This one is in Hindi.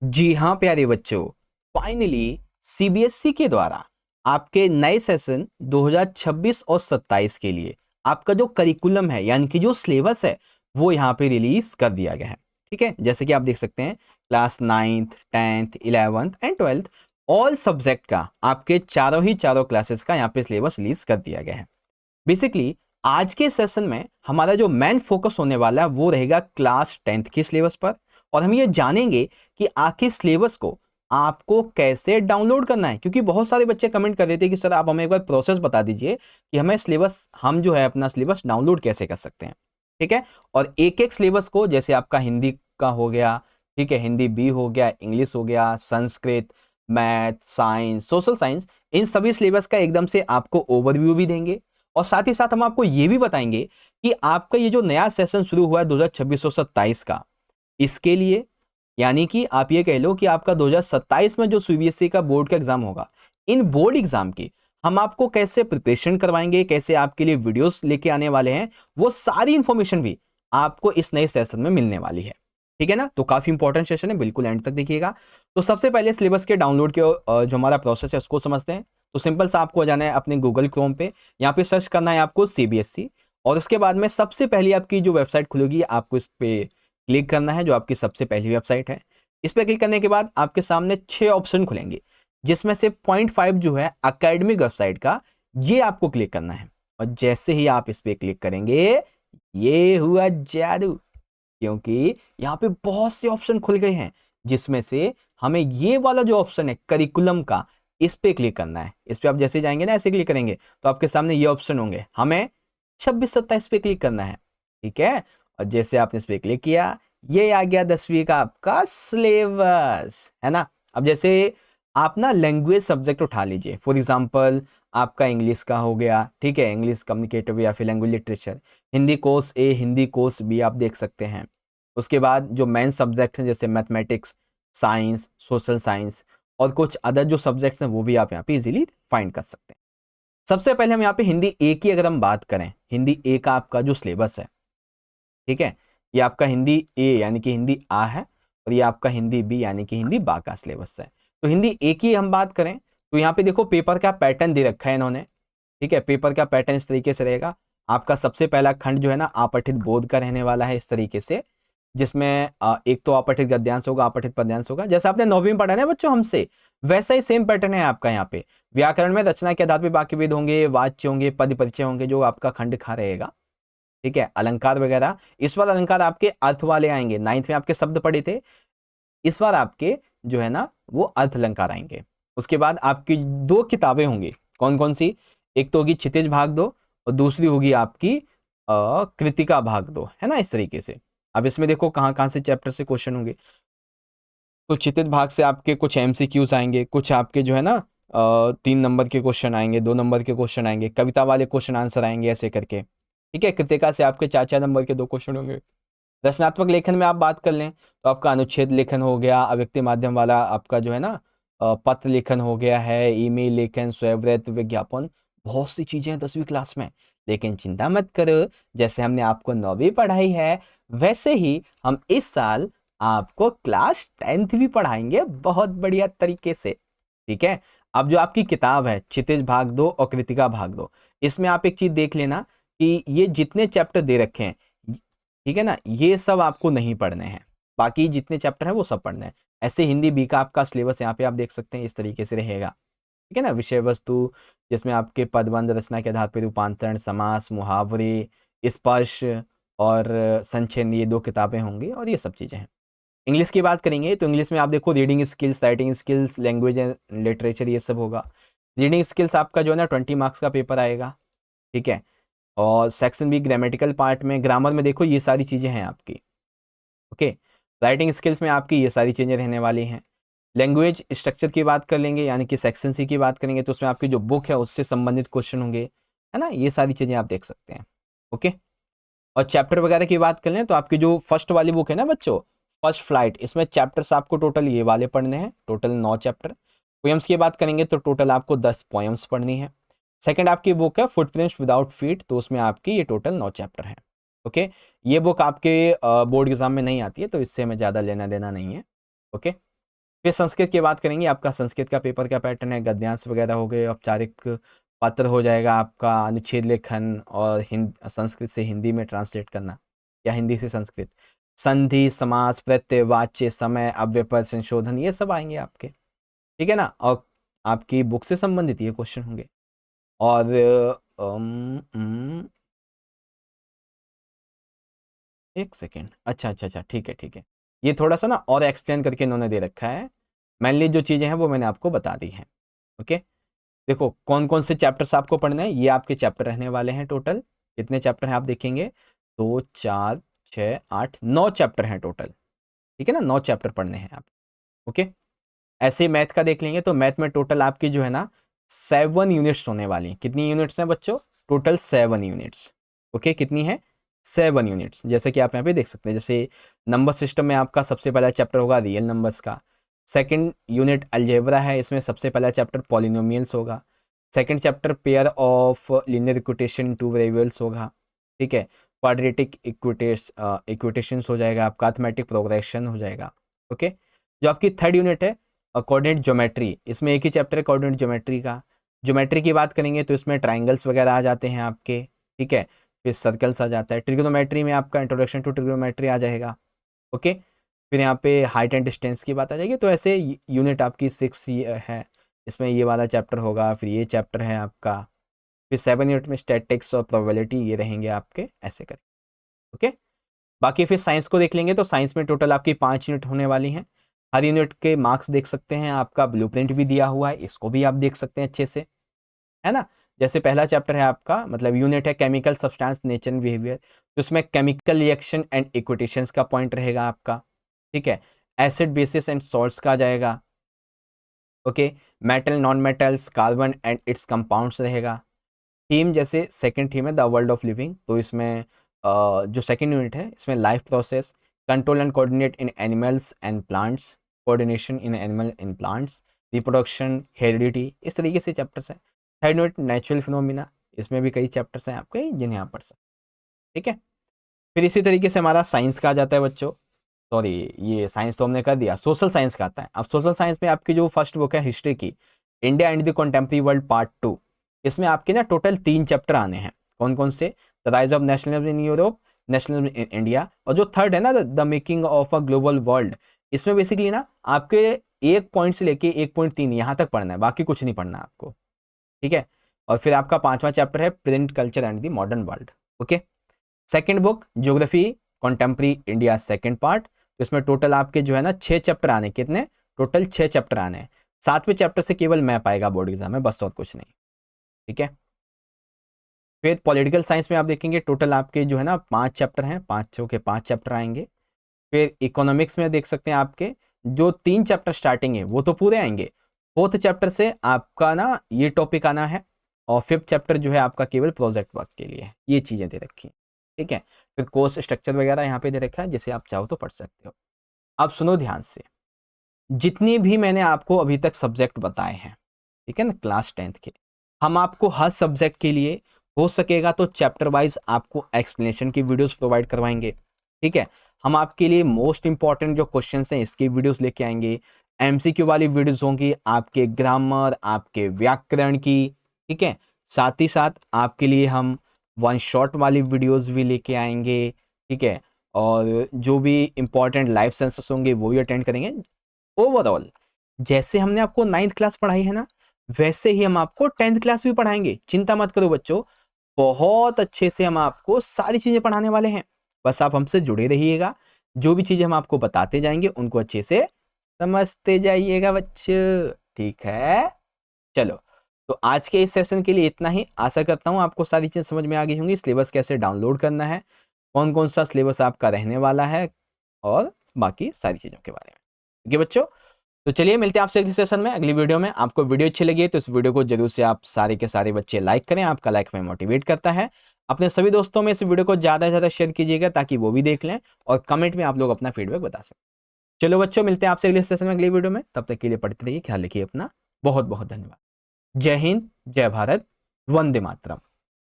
जी हाँ प्यारे बच्चों, फाइनली सीबीएसई के द्वारा आपके नए सेशन 2026 और 27 के लिए आपका जो करिकुलम है यानी कि जो सिलेबस है वो यहाँ पे रिलीज कर दिया गया है। ठीक है, जैसे कि आप देख सकते हैं class 9th 10th 11th and 12th all subject का आपके चारों क्लासेस का यहाँ पे सिलेबस रिलीज कर दिया गया है। बेसिकली आज के सेशन में हमारा जो मेन फोकस होने वाला है वो रहेगा क्लास 10th के सिलेबस पर, और हम ये जानेंगे कि आखिर सिलेबस को आपको कैसे डाउनलोड करना है, क्योंकि बहुत सारे बच्चे कमेंट कर देते हैं कि सर आप हमें एक बार प्रोसेस बता दीजिए कि हमें सिलेबस हम जो है अपना सिलेबस डाउनलोड कैसे कर सकते हैं। ठीक है, और एक एक सिलेबस को जैसे आपका हिंदी का हो गया, ठीक है, हिंदी बी हो गया, इंग्लिश हो गया, Sanskrit, math, science, social science, इन सभी सिलेबस का एकदम से आपको ओवरव्यू भी देंगे। और साथ ही साथ हम आपको ये भी बताएंगे कि आपका ये जो नया सेशन शुरू हुआ है 2026-27 का, इसके लिए यानी कि आप ये कह लो कि आपका 2027 में जो सीबीएसई का बोर्ड का एग्जाम होगा, इन बोर्ड एग्जाम की हम आपको कैसे प्रिपरेशन करवाएंगे, कैसे आपके लिए वीडियोस लेके आने वाले हैं, वो सारी इंफॉर्मेशन भी आपको इस नए सेशन में मिलने वाली है। ठीक है ना, तो काफी इंपॉर्टेंट सेशन है, बिल्कुल एंड तक देखिएगा। तो सबसे पहले सिलेबस के डाउनलोड के जो हमारा प्रोसेस है उसको समझते हैं। तो सिंपल सा आपको जाना है अपने गूगल क्रोम पे, यहाँ पे सर्च करना है आपको सीबीएसई, और उसके बाद में सबसे पहले आपकी जो वेबसाइट खुलेगी आपको इस पे क्लिक करना है, जो आपकी सबसे पहली वेबसाइट है। इस पे क्लिक करने के बाद आपके सामने 6 ऑप्शन खुलेंगे, जिसमें से 0.5 जो है एकेडमिक वेबसाइट का, ये आपको क्लिक करना है। और जैसे ही आप इस पे क्लिक करेंगे, ये हुआ जादू, क्योंकि यहाँ पे बहुत से ऑप्शन खुल गए हैं, जिसमें से हमें ये वाला जो ऑप्शन है करिकुलम का, इस पे क्लिक करना है। इस पे आप जैसे जाएंगे ना, ऐसे क्लिक करेंगे तो आपके सामने ये ऑप्शन होंगे, हमें 26-27 पे क्लिक करना है। ठीक है, और जैसे आपने इस पे क्लिक किया, ये आ गया 10वीं का आपका सिलेबस, है ना। अब जैसे आप ना लैंग्वेज सब्जेक्ट उठा लीजिए, फॉर एग्जाम्पल आपका इंग्लिश का हो गया, ठीक है, इंग्लिश कम्युनिकेटिव या फिर लैंग्वेज लिटरेचर, हिंदी कोर्स ए, हिंदी कोर्स बी आप देख सकते हैं। उसके बाद जो मेन सब्जेक्ट हैं जैसे मैथमेटिक्स, साइंस, सोशल साइंस और कुछ अदर जो सब्जेक्ट्स हैं वो भी आप यहाँ पे इजीली फाइंड कर सकते हैं। सबसे पहले हम यहाँ पे हिंदी ए की अगर हम बात करें, हिंदी ए का आपका जो सिलेबस है, ठीक है, ये आपका हिंदी ए यानी कि हिंदी आ है, और ये आपका हिंदी बी यानी कि हिंदी बा का सिलेबस है। तो हिंदी ए की हम बात करें तो यहाँ पे देखो पेपर का पैटर्न दे रखा है इन्होंने। ठीक है, पेपर का पैटर्न इस तरीके से रहेगा। आपका सबसे पहला खंड जो है ना आपठित बोध का रहने वाला है इस तरीके से, जिसमें एक तो आपठित गद्यांश होगा, आपठित पद्यांश होगा, जैसा आपने 9वीं में पढ़ा है बच्चों हमसे, वैसा ही सेम पैटर्न है आपका यहाँ पे। व्याकरण में रचना के आधार पे बाकी वेद होंगे, वाच्य होंगे, पद परिचय होंगे, जो आपका खंड खा रहेगा। ठीक है, अलंकार वगैरह, इस बार अलंकार आपके अर्थ वाले आएंगे। 9th में आपके शब्द पढ़े थे, इस बार आपके जो है ना वो अर्थ अलंकार आएंगे। उसके बाद आपकी 2 किताबें होंगी, कौन कौन सी, एक तो होगी क्षितिज भाग 2 और दूसरी होगी आपकी कृतिका भाग 2, है ना, इस तरीके से। अब इसमें देखो कहाँ कहाँ से चैप्टर से क्वेश्चन होंगे। तो क्षितिज भाग से आपके कुछ एमसीक्यूज आएंगे, कुछ आपके जो है ना 3 नंबर के क्वेश्चन आएंगे, 2 नंबर के क्वेश्चन आएंगे, कविता वाले क्वेश्चन आंसर आएंगे, ऐसे करके। ठीक है, कृतिका से आपके 4-4 नंबर के 2 क्वेश्चन होंगे। रचनात्मक लेखन में आप बात कर लें तो आपका अनुच्छेद लेखन हो गया, अव्यक्ति माध्यम वाला आपका जो है ना पत्र लेखन हो गया है, ईमेल लेखन, स्वयं विज्ञापन, बहुत सी चीजें हैं 10वीं क्लास में। लेकिन चिंता मत करो, जैसे हमने आपको 9वीं पढ़ाई है वैसे ही हम इस साल आपको क्लास 10th भी पढ़ाएंगे बहुत बढ़िया तरीके से। ठीक है, अब जो आपकी किताब है क्षितिज भाग 2 और कृतिका भाग 2, इसमें आप एक चीज देख लेना कि ये जितने चैप्टर दे रखे हैं, ठीक है ना, ये सब आपको नहीं पढ़ने हैं, बाकी जितने चैप्टर हैं वो सब पढ़ने हैं। ऐसे हिंदी बी का आपका सिलेबस यहाँ पे आप देख सकते हैं इस तरीके से रहेगा। ठीक है ना, विषय वस्तु, जिसमें आपके पदबंध, रचना के आधार पर रूपांतरण, समास, मुहावरे, स्पर्श और संचयन, ये 2 किताबें होंगी और ये सब चीजें हैं। इंग्लिश की बात करेंगे तो इंग्लिश में आप देखो reading skills, writing skills, language and literature, ये सब होगा। रीडिंग स्किल्स आपका जो है ना 20 मार्क्स का पेपर आएगा। ठीक है, और सेक्शन बी ग्रामेटिकल पार्ट में, ग्रामर में देखो ये सारी चीज़ें हैं आपकी। ओके, राइटिंग स्किल्स में आपकी ये सारी चीज़ें रहने वाली हैं। लैंग्वेज स्ट्रक्चर की बात कर लेंगे यानी कि सेक्शन सी की बात करेंगे तो उसमें आपकी जो बुक है उससे संबंधित क्वेश्चन होंगे, है ना, ये सारी चीज़ें आप देख सकते हैं। ओके, और चैप्टर वगैरह की बात कर लें तो आपकी जो फर्स्ट वाली बुक है ना बच्चों, फर्स्ट फ्लाइट, इसमें चैप्टर्स आपको टोटल ये वाले पढ़ने हैं, टोटल 9 चैप्टर। पोएम्स की बात करेंगे तो टोटल आपको 10 पोएम्स पढ़नी है। सेकंड आपकी बुक है फुटप्रिंट्स विदाउट फीट, तो उसमें आपकी ये टोटल 9 चैप्टर हैं। ओके, ये बुक आपके बोर्ड एग्जाम में नहीं आती है तो इससे हमें ज़्यादा लेना देना नहीं है। ओके, फिर संस्कृत की बात करेंगे, आपका संस्कृत का पेपर का पैटर्न है, गद्यांश वगैरह हो गए, औपचारिक पत्र हो जाएगा आपका, अनुच्छेद लेखन और संस्कृत से हिंदी में ट्रांसलेट करना या हिंदी से संस्कृत, संधि, समास, प्रत्यय, वाच्य, समय, अव्यय संशोधन, ये सब आएंगे आपके, ठीक है ना। और आपकी बुक से संबंधित ये क्वेश्चन होंगे। और एक सेकेंड, अच्छा, ठीक है ठीक है, ये थोड़ा सा ना और एक्सप्लेन करके इन्होंने दे रखा है, मेनली जो चीज़ें हैं वो मैंने आपको बता दी हैं। ओके, देखो कौन कौन से चैप्टर्स आपको पढ़ने हैं, ये आपके चैप्टर रहने वाले हैं। टोटल कितने चैप्टर हैं आप देखेंगे, 2 4 6 8 9 चैप्टर हैं टोटल, ठीक है ना, 9 चैप्टर पढ़ने हैं आप। ओके, ऐसे मैथ का देख लेंगे तो मैथ में टोटल आपकी जो है ना 7 यूनिट्स होने वाली हैं। कितनी यूनिट्स हैं बच्चों, टोटल 7 यूनिट्स। ओके, कितनी है, 7 यूनिट्स। जैसे कि आप यहाँ पे देख सकते हैं, जैसे नंबर सिस्टम में आपका सबसे पहला चैप्टर होगा रियल नंबर्स का, सेकंड यूनिट अलजेब्रा है, इसमें सबसे पहला चैप्टर पॉलिनोमियल्स होगा, second chapter pair of linear equation two variables होगा, ठीक है, क्वाड्रेटिक इक्वेशंस हो जाएगा, आपका अर्थमेटिक प्रोग्रेशन हो जाएगा। ओके, जो आपकी थर्ड यूनिट है कोऑर्डिनेट ज्योमेट्री, इसमें एक ही चैप्टर है कोऑर्डिनेट ज्योमेट्री का। ज्योमेट्री की बात करेंगे तो इसमें ट्राइंगल्स वगैरह आ जाते हैं आपके, ठीक है, फिर सर्कल्स आ जाता है। ट्रिग्नोमेट्री में आपका इंट्रोडक्शन टू ट्रिग्नोमेट्री आ जाएगा। ओके, फिर यहाँ पे हाइट एंड डिस्टेंस की बात आ जाएगी। तो ऐसे यूनिट आपकी 6 है, इसमें ये वाला चैप्टर होगा, फिर ये चैप्टर है आपका, फिर 7 यूनिट में स्टैटिक्स और प्रोबेबिलिटी ये रहेंगे आपके, ऐसे कर। ओके, बाकी फिर साइंस को देख लेंगे तो साइंस में टोटल आपकी 5 यूनिट होने वाली हैं। हर यूनिट के मार्क्स देख सकते हैं, आपका ब्लूप्रिंट भी दिया हुआ है, इसको भी आप देख सकते हैं अच्छे से, है ना। जैसे पहला चैप्टर है आपका, मतलब यूनिट है chemical substance nature and behaviour, तो उसमें केमिकल रिएक्शन एंड इक्वेशंस का पॉइंट रहेगा आपका, ठीक है। एसिड बेसिस एंड सॉल्ट्स का आ जाएगा। Okay, metal non metals carbon and it's compounds रहेगा। थीम जैसे सेकंड थीम है द वर्ल्ड ऑफ लिविंग, तो इसमें जो सेकंड यूनिट है इसमें life process, control and coordinate in animals and plants, coordination in animal and plants, reproduction, heredity, इस तरीके से चैप्टर्स हैं। थर्ड यूनिट नेचुरल फिनोमिना, इसमें भी कई चैप्टर्स हैं आपके जिन्हें आप पढ़ सकते हैं, ठीक है। फिर इसी तरीके से हमारा साइंस का आ जाता है बच्चों, सॉरी ये साइंस तो हमने कर दिया, सोशल साइंस का आता है। अब सोशल साइंस में आपकी जो फर्स्ट बुक है हिस्ट्री की, India and the contemporary world part 2, इसमें आपके ना टोटल 3 चैप्टर आने हैं। कौन कौन से, the rise of nationalism in Europe, nationalism in India, और जो थर्ड है ना the making of a global world, इसमें बेसिकली ना आपके 1 पॉइंट से लेके 1.3 यहाँ तक पढ़ना है, बाकी कुछ नहीं पढ़ना है आपको, ठीक है। और फिर आपका 5वां चैप्टर है print culture and the modern world. Okay, second book geography contemporary India second part, तो इसमें टोटल आपके जो है ना 6 चैप्टर आने, कितने, टोटल 6 चैप्टर आने हैं। 7वें चैप्टर से केवल मैप आएगा बोर्ड एग्जाम में, बस और कुछ नहीं, ठीक है। फिर पॉलिटिकल साइंस में आप देखेंगे टोटल आपके जो है ना 5 चैप्टर हैं, 5 के 5 चैप्टर आएंगे। फिर इकोनॉमिक्स में देख सकते हैं आपके जो 3 चैप्टर स्टार्टिंग है वो तो पूरे आएंगे, 4th चैप्टर से आपका ना ये टॉपिक आना है, और 5th चैप्टर जो है आपका केवल प्रोजेक्ट वर्क के लिए है। ये चीज़ें दे रखी हैं, ठीक है। फिर कोर्स स्ट्रक्चर वगैरह यहाँ पे दे रखा है, जिसे आप चाहो तो पढ़ सकते हो। अब सुनो ध्यान से, जितनी भी मैंने आपको अभी तक सब्जेक्ट बताए हैं, ठीक है ना, क्लास 10th के, हम आपको हर सब्जेक्ट के लिए हो सकेगा तो चैप्टर वाइज आपको एक्सप्लेनेशन की वीडियोस प्रोवाइड करवाएंगे, ठीक है। हम आपके लिए मोस्ट इंपॉर्टेंट जो क्वेश्चंस हैं इसकी वीडियोस लेके आएंगे, एमसीक्यू वाली वीडियोस होंगी आपके ग्रामर, आपके व्याकरण की, ठीक है। साथ ही साथ आपके लिए हम वन शॉट वाली वीडियोस भी लेके आएंगे, ठीक है। और जो भी इंपॉर्टेंट लाइफ सेंसेस होंगे वो भी अटेंड करेंगे। ओवरऑल जैसे हमने आपको 9th क्लास पढ़ाई है ना, वैसे ही हम आपको 10th क्लास भी पढ़ाएंगे, चिंता मत करो बच्चों, बहुत अच्छे से हम आपको सारी चीजें पढ़ाने वाले हैं। बस आप हमसे जुड़े रहिएगा, जो भी चीजें हम आपको बताते जाएंगे उनको अच्छे से समझते जाइएगा बच्चों, ठीक है। चलो, तो आज के इस सेशन के लिए इतना ही। आशा करता हूँ आपको सारी चीजें समझ में आ गई होंगी, सिलेबस कैसे डाउनलोड करना है, कौन कौन सा सिलेबस आपका रहने वाला है, और बाकी सारी चीजों के बारे में, ठीक है बच्चों। तो चलिए मिलते हैं आपसे अगले सेशन में, अगली वीडियो में। आपको वीडियो अच्छी लगी है तो इस वीडियो को जरूर से आप सारे के सारे बच्चे लाइक करें, आपका लाइक हमें मोटिवेट करता है। अपने सभी दोस्तों में इस वीडियो को ज़्यादा से ज़्यादा शेयर कीजिएगा ताकि वो भी देख लें, और कमेंट में आप लोग अपना फीडबैक बता सकें। चलो बच्चों, मिलते हैं आपसे अगले सेशन में, अगली वीडियो में। तब तक के लिए पढ़ते रहिए, ख्याल रखिए अपना, बहुत बहुत धन्यवाद। जय हिंद, जय भारत, वंदे मातरम।